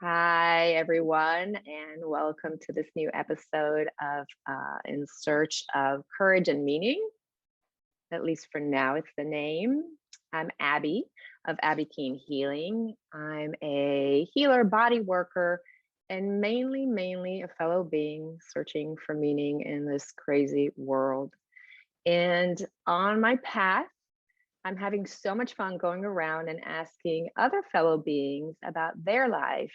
Hi, everyone, and welcome to this new episode of In Search of Courage and Meaning. At least for now, it's the name. I'm Abby of Abi Keene Healing. I'm a healer, body worker, and mainly a fellow being searching for meaning in this crazy world. And on my path, I'm having so much fun going around and asking other fellow beings about their life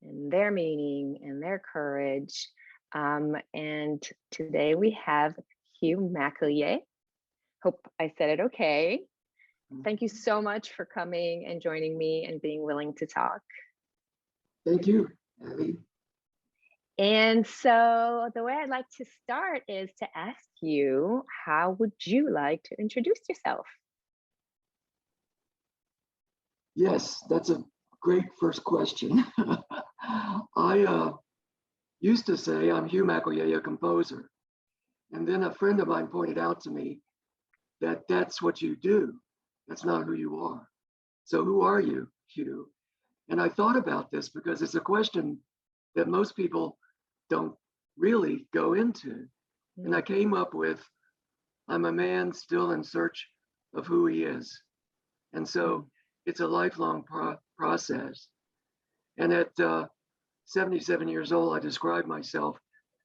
and their meaning and their courage. And today we have Hugh McElyea. Hope I said it okay. Thank you so much for coming and joining me and being willing to talk. Thank you, Abby. And so the way I'd like to start is to ask you, how would you like to introduce yourself? Yes, that's a great first question. I used to say I'm Hugh McElyea, a composer. And then a friend of mine pointed out to me that that's what you do. That's not who you are. So who are you, Hugh? And I thought about this because it's a question that most people don't really go into. And I came up with, I'm a man still in search of who he is. And so it's a lifelong process. And at 77 years old, I describe myself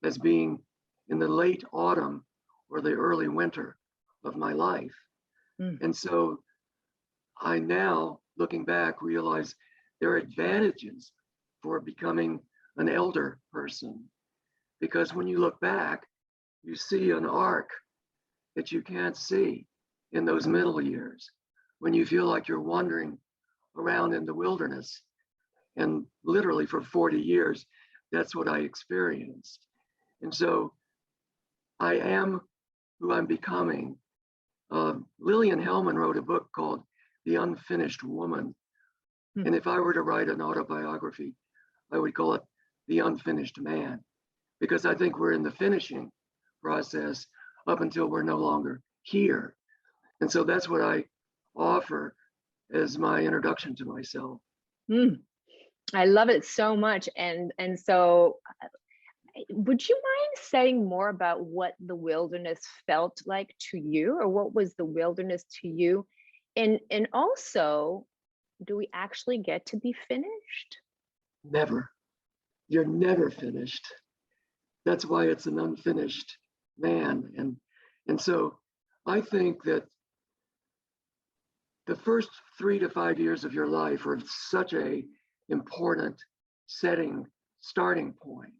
as being in the late autumn or the early winter of my life. And so I now, looking back, realize there are advantages for becoming an elder person. Because when you look back, you see an arc that you can't see in those middle years, when you feel like you're wandering around in the wilderness. And literally for 40 years, that's what I experienced. And so I am who I'm becoming. Lillian Hellman wrote a book called The Unfinished Woman. And if I were to write an autobiography, I would call it The Unfinished Man, because I think we're in the finishing process up until we're no longer here. And so that's what I offer as my introduction to myself. I love it so much. And so would you mind saying more about what the wilderness felt like to you, or what was the wilderness to you? And also, do we actually get to be finished? Never. You're never finished. That's why it's an unfinished man. And so I think that the first 3 to 5 years of your life are such a important starting point.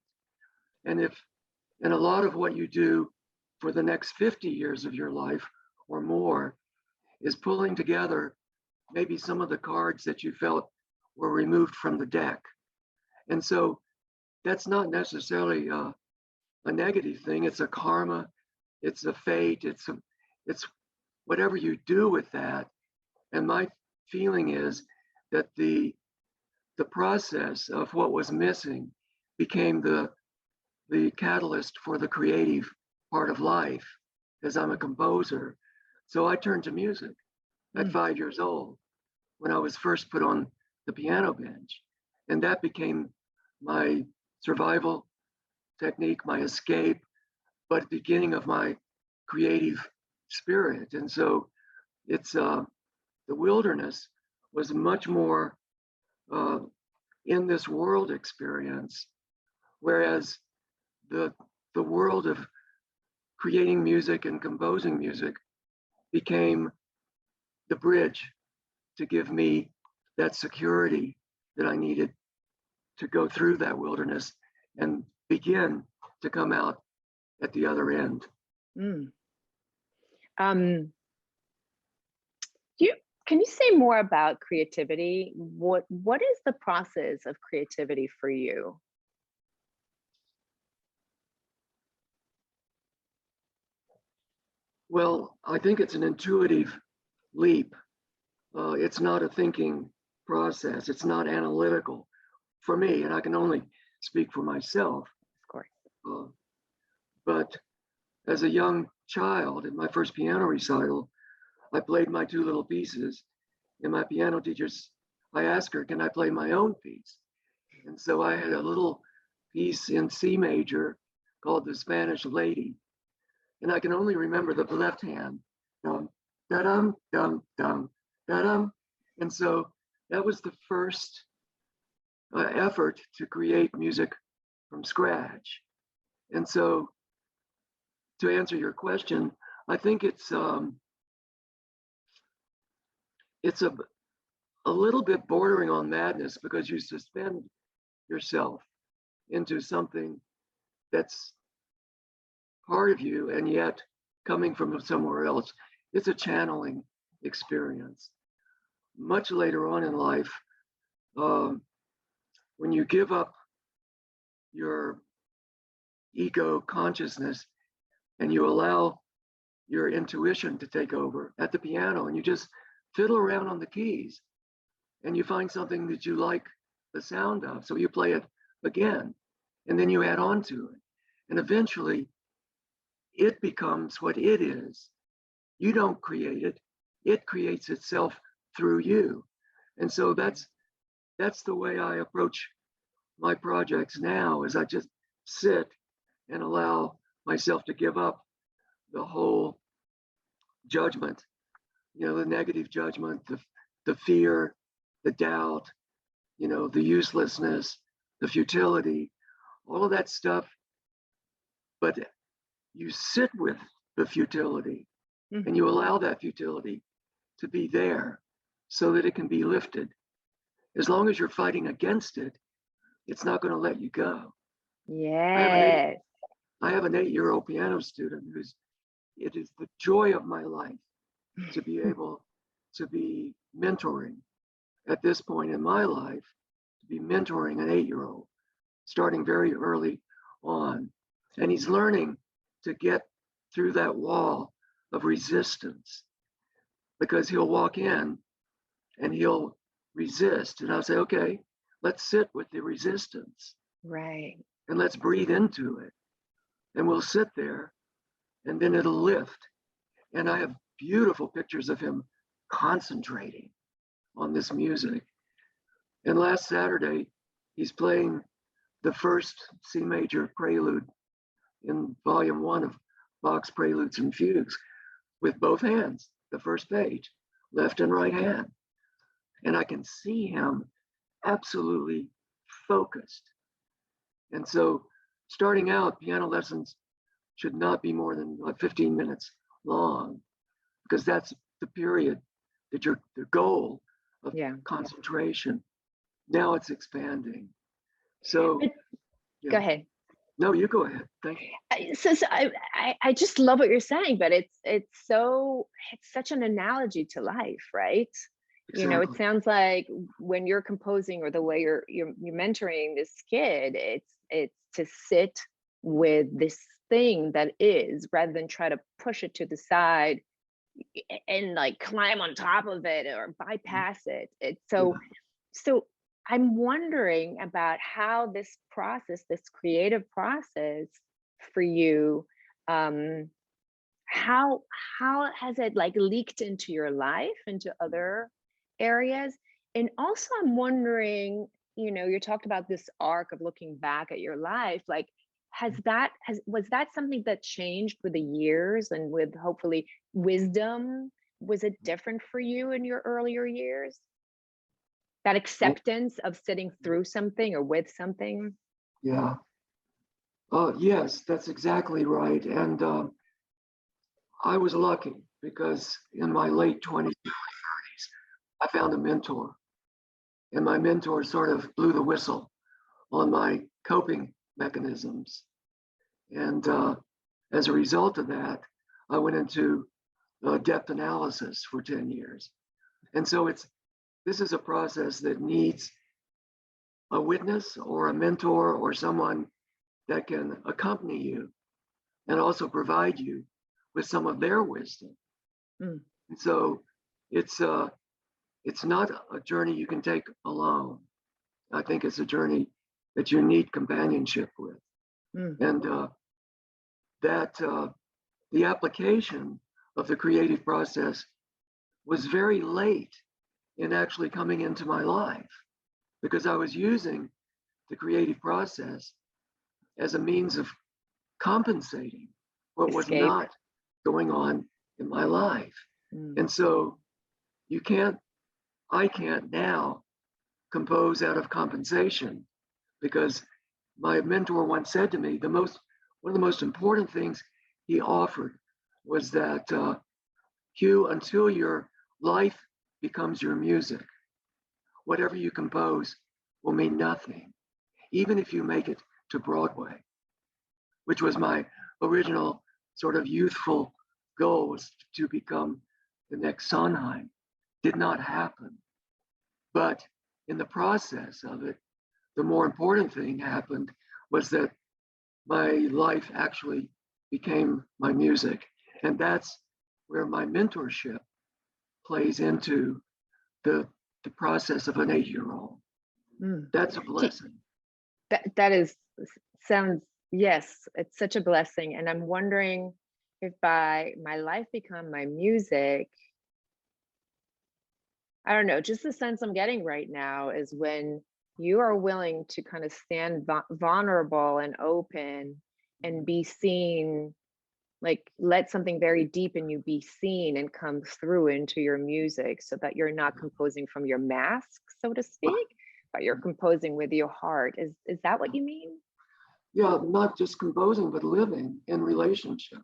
And a lot of what you do for the next 50 years of your life or more is pulling together maybe some of the cards that you felt were removed from the deck. And so that's not necessarily a negative thing. It's a karma, it's a fate, it's whatever you do with that. And my feeling is that the process of what was missing became the catalyst for the creative part of life, as I'm a composer. So I turned to music at 5 years old when I was first put on the piano bench. And that became my survival technique, my escape, but the beginning of my creative spirit. And so it's the wilderness was much more in this world experience, whereas the world of creating music and composing music became the bridge to give me that security that I needed to go through that wilderness and begin to come out at the other end. Can you say more about creativity? What is the process of creativity for you? Well, I think it's an intuitive leap. It's not a thinking process. It's not analytical for me, and I can only speak for myself. Of course. But as a young child, in my first piano recital, I played my 2 little pieces, and my piano teachers, I asked her, can I play my own piece? And so I had a little piece in C major called The Spanish Lady. And I can only remember the left hand. Dum, da-dum, dum, dum, da-dum. And so that was the first effort to create music from scratch. And so to answer your question, I think it's a little bit bordering on madness, because you suspend yourself into something that's part of you and yet coming from somewhere else. It's a channeling experience. Much later on in life, when you give up your ego consciousness and you allow your intuition to take over at the piano, and you just fiddle around on the keys and you find something that you like the sound of, so you play it again, and then you add on to it, and eventually it becomes what it is. You don't create it, it creates itself through you. And so that's the way I approach my projects now, is I just sit and allow myself to give up the whole judgment, the negative judgment, the fear, the doubt, the uselessness, the futility, all of that stuff. But you sit with the futility, and you allow that futility to be there so that it can be lifted. As long as you're fighting against it, it's not going to let you go. Yes. I have an 8-year-old piano student it is the joy of my life to be able to be mentoring at this point in my life, to be mentoring an 8-year-old, starting very early on. And he's learning to get through that wall of resistance, because he'll walk in and he'll resist. And I'll say, okay, let's sit with the resistance. Right. And let's breathe into it. And we'll sit there, and then it'll lift. And I have beautiful pictures of him concentrating on this music. And last Saturday, he's playing the first C major prelude in volume 1 of Bach's Preludes and Fugues with both hands, the first page, left and right hand. And I can see him absolutely focused. And so starting out, piano lessons should not be more than 15 minutes long, because that's the period that the goal of concentration. Now it's expanding. So go ahead. No, you go ahead. Thank you. So I just love what you're saying, but it's such an analogy to life, right? Exactly. It sounds like when you're composing, or the way you're mentoring this kid, it's to sit with this thing that is, rather than try to push it to the side and like climb on top of it or bypass it. So I'm wondering about how this process, this creative process for you, how has it like leaked into your life, into other areas? And also I'm wondering, you talked about this arc of looking back at your life, like was that something that changed with the years and with hopefully wisdom? Was it different for you in your earlier years? That acceptance of sitting through something or with something? Yeah. Yes, that's exactly right. And I was lucky, because in my late 20s, early 30s, I found a mentor. And my mentor sort of blew the whistle on my coping mechanisms. And as a result of that, I went into depth analysis for 10 years. And so this is a process that needs a witness or a mentor or someone that can accompany you and also provide you with some of their wisdom. And so it's not a journey you can take alone. I think it's a journey that you need companionship with. And the application of the creative process was very late in actually coming into my life, because I was using the creative process as a means of compensating what was Escape. not going on in my life. Mm. And so I can't now compose out of compensation, because my mentor once said to me, one of the most important things he offered was that, Hugh, until your life becomes your music, whatever you compose will mean nothing, even if you make it to Broadway, which was my original sort of youthful goal, was to become the next Sondheim. Did not happen. But in the process of it, the more important thing happened was that my life actually became my music. And that's where my mentorship plays into the process of an 8-year-old. Mm. That's a blessing. That is, sounds, yes, it's such a blessing. And I'm wondering if by my life become my music, I don't know, just the sense I'm getting right now is when you are willing to kind of stand vulnerable and open and be seen, like let something very deep in you be seen and come through into your music, so that you're not composing from your mask, so to speak, but you're composing with your heart. Is that what you mean? Yeah, not just composing, but living in relationship,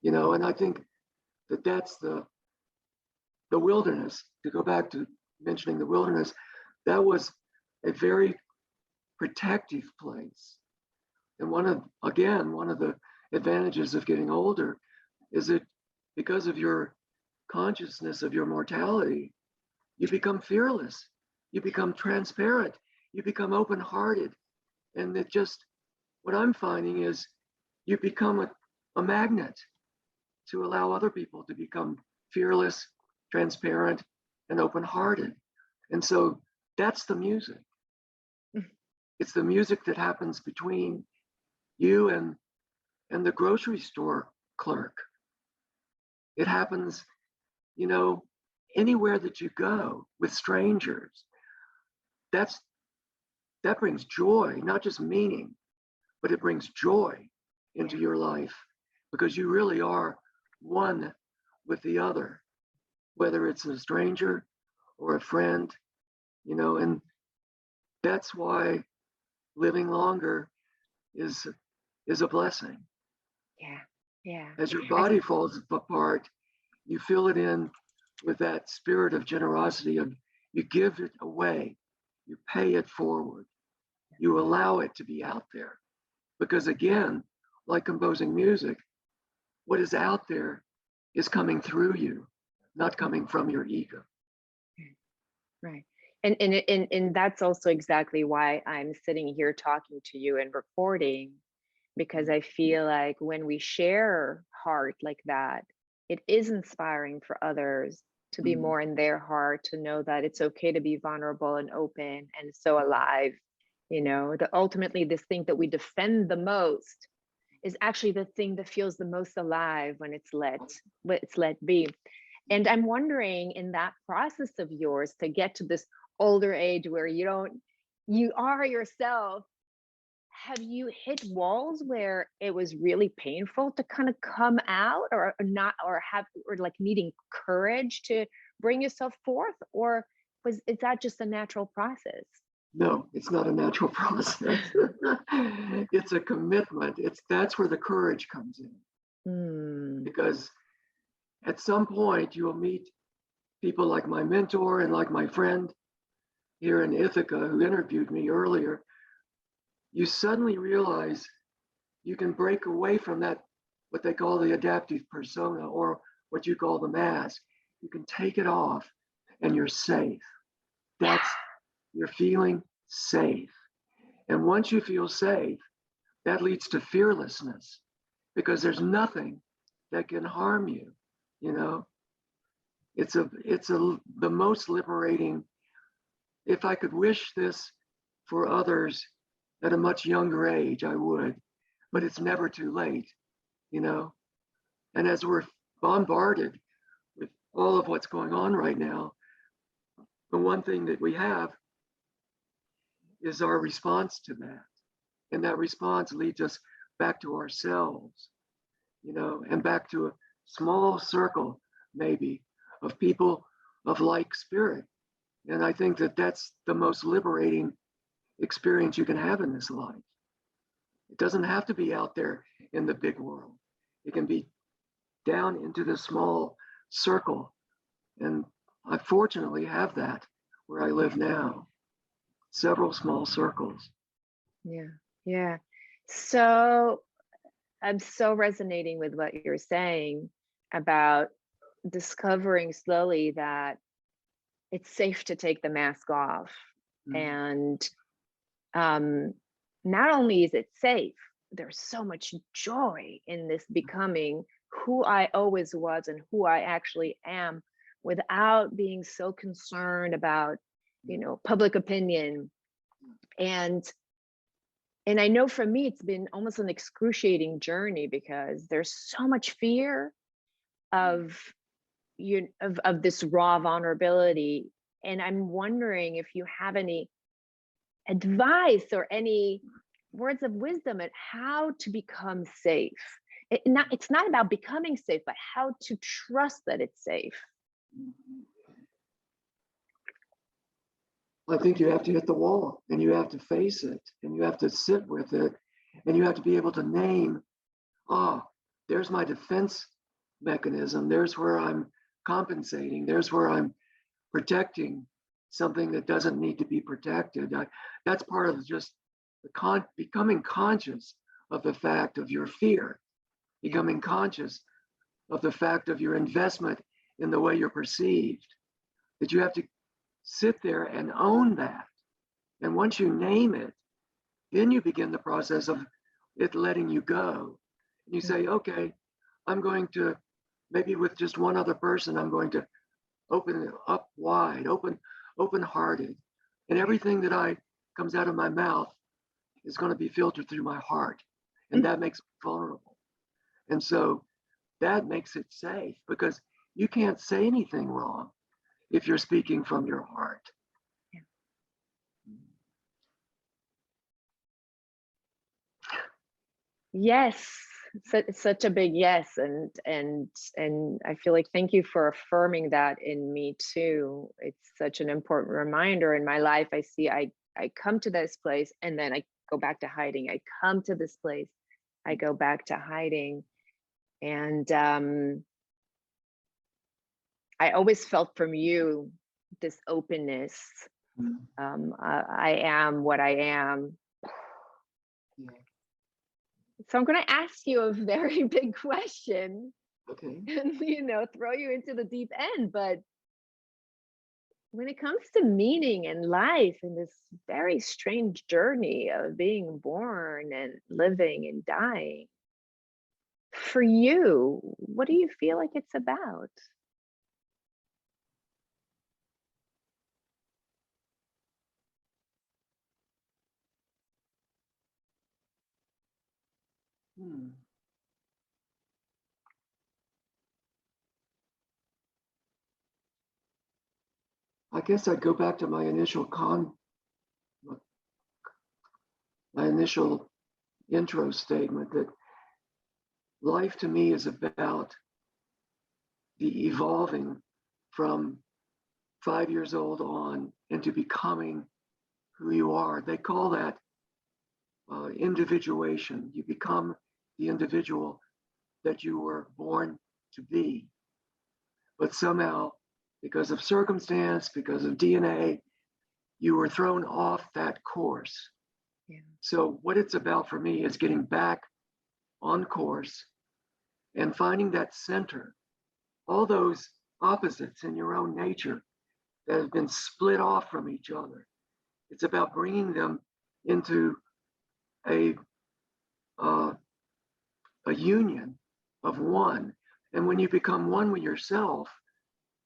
you know. And I think that that's the wilderness. To go back to mentioning the wilderness, that was a very protective place. And one of the advantages of getting older is that because of your consciousness of your mortality, you become fearless, you become transparent, you become open-hearted. And it just, what I'm finding is you become a magnet to allow other people to become fearless, transparent, and open-hearted. And so that's the music. It's the music that happens between you and the grocery store clerk. It happens, you know, anywhere that you go with strangers. That brings joy, not just meaning, but it brings joy into your life, because you really are one with the other, whether it's a stranger or a friend, you know. And that's why living longer is a blessing. Yeah, yeah. As your body falls apart, you fill it in with that spirit of generosity, of you give it away, you pay it forward, you allow it to be out there. Because again, like composing music, what is out there is coming through you, not coming from your ego. Right. And that's also exactly why I'm sitting here talking to you and recording, because I feel like when we share heart like that, it is inspiring for others to be more in their heart, to know that it's okay to be vulnerable and open and so alive. You know, that ultimately this thing that we defend the most is actually the thing that feels the most alive when it's let be. And I'm wondering, in that process of yours to get to this older age where you are yourself, have you hit walls where it was really painful to kind of come out, or not, or like needing courage to bring yourself forth, or is that just a natural process? No, it's not a natural process. It's a commitment. That's where the courage comes in. Because at some point you will meet people like my mentor and like my friend here in Ithaca who interviewed me earlier. You suddenly realize you can break away from that, what they call the adaptive persona, or what you call the mask. You can take it off and you're safe. You're feeling safe. And once you feel safe, that leads to fearlessness, because there's nothing that can harm you, you know. It's the most liberating. If I could wish this for others at a much younger age, I would, but it's never too late, you know. And as we're bombarded with all of what's going on right now, the one thing that we have is our response to that. And that response leads us back to ourselves, and back to a small circle, maybe, of people of like spirit. And I think that that's the most liberating experience you can have in this life. It doesn't have to be out there in the big world. It can be down into the small circle. And I fortunately have that where I live now, several small circles. Yeah. Yeah. So I'm so resonating with what you're saying about discovering slowly that it's safe to take the mask off. And not only is it safe, there's so much joy in this becoming who I always was and who I actually am, without being so concerned about, public opinion. And I know for me, it's been almost an excruciating journey, because there's so much fear of of this raw vulnerability. And I'm wondering if you have any advice or any words of wisdom at how to become safe. It's not about becoming safe, but how to trust that it's safe. I think you have to hit the wall, and you have to face it, and you have to sit with it, and you have to be able to name, there's my defense mechanism. There's where I'm compensating. There's where I'm protecting something that doesn't need to be protected. That's part of just becoming conscious of the fact of your fear, becoming conscious of the fact of your investment in the way you're perceived, that you have to sit there and own that. And once you name it, then you begin the process of it letting you go. And you say, okay, I'm going to, maybe with just one other person, I'm going to open it up wide, open-hearted. And everything that comes out of my mouth is going to be filtered through my heart. And that makes me vulnerable. And so that makes it safe, because you can't say anything wrong if you're speaking from your heart. Yes, such a big yes, and I feel like, thank you for affirming that in me too. It's such an important reminder in my life. I come to this place, and then I go back to hiding. I come to this place, I go back to hiding. And I always felt from you this openness. I am what I am. So I'm going to ask you a very big question. Okay. And throw you into the deep end. But when it comes to meaning in life, in this very strange journey of being born and living and dying, for you, what do you feel like it's about? I guess I'd go back to my initial intro statement, that life to me is about the evolving from 5 years old on into becoming who you are. They call that individuation. You become the individual that you were born to be. But somehow, because of circumstance, because of DNA, you were thrown off that course. Yeah. So what it's about for me is getting back on course and finding that center, all those opposites in your own nature that have been split off from each other. It's about bringing them into a union of one. And when you become one with yourself,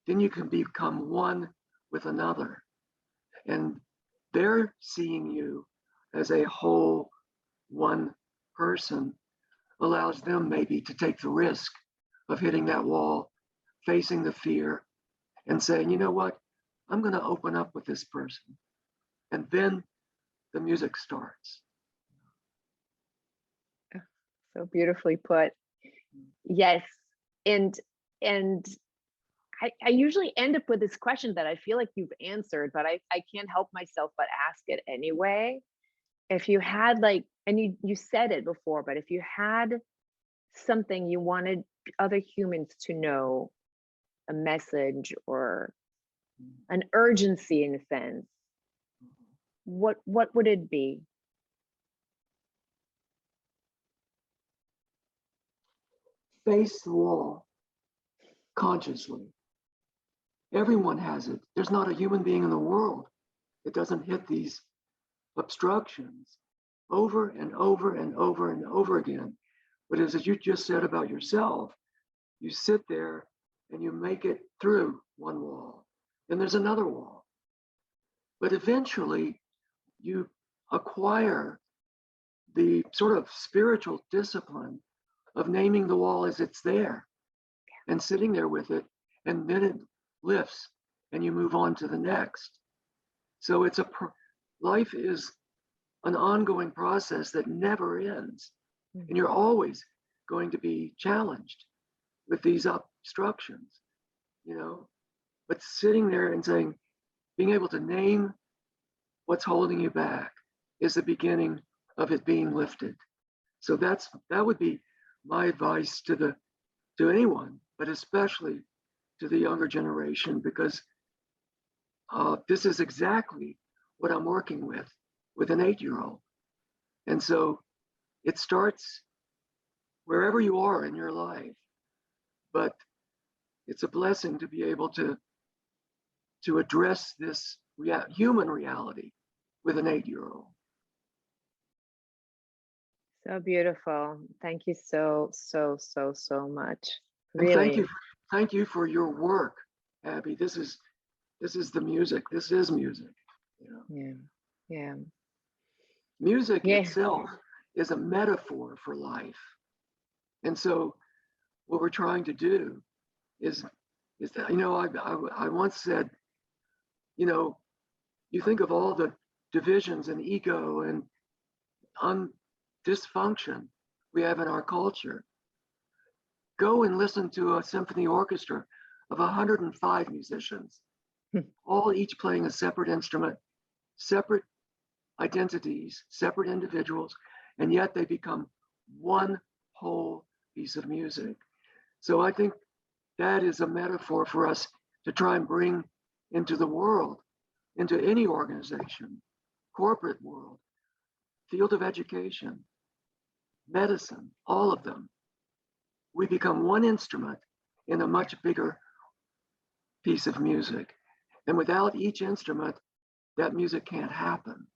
then you can become one with another. And they're seeing you as a whole one person allows them maybe to take the risk of hitting that wall, facing the fear, and saying, you know what, I'm going to open up with this person. And then the music starts. So beautifully put. Yes. And I usually end up with this question that I feel like you've answered, but I can't help myself but ask it anyway. If you had like, and you said it before, but if you had something you wanted other humans to know, a message or an urgency in a sense, what would it be? Face the wall consciously. Everyone has it. There's not a human being in the world that doesn't hit these obstructions over and over and over and over again. But as you just said about yourself, you sit there and you make it through one wall. Then there's another wall. But eventually you acquire the sort of spiritual discipline of naming the wall as it's there and sitting there with it, and then it lifts and you move on to the next. So life is an ongoing process that never ends. And you're always going to be challenged with these obstructions, but sitting there and saying, being able to name what's holding you back is the beginning of it being lifted. So that would be my advice to anyone, but especially to the younger generation, because this is exactly what I'm working with an 8-year-old. And so it starts wherever you are in your life, but it's a blessing to be able to address this human reality with an 8-year-old. So beautiful. Thank you so much. And Really. thank you for your work, Abby. This is the music. This is music. Yeah. Music itself is a metaphor for life. And so what we're trying to do is that, I once said, you think of all the divisions and ego and dysfunction we have in our culture. Go and listen to a symphony orchestra of 105 musicians, all each playing a separate instrument, separate identities, separate individuals, and yet they become one whole piece of music. So I think that is a metaphor for us to try and bring into the world, into any organization, corporate world, field of education, medicine, all of them. We become one instrument in a much bigger piece of music. And without each instrument, that music can't happen.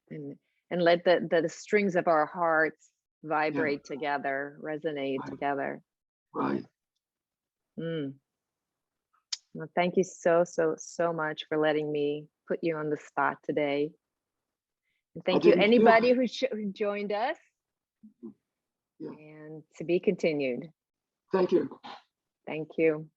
And let the strings of our hearts vibrate together, resonate together. Right. Well, thank you so much for letting me put you on the spot today. And thank you anybody who joined us. And to be continued. Thank you. Thank you.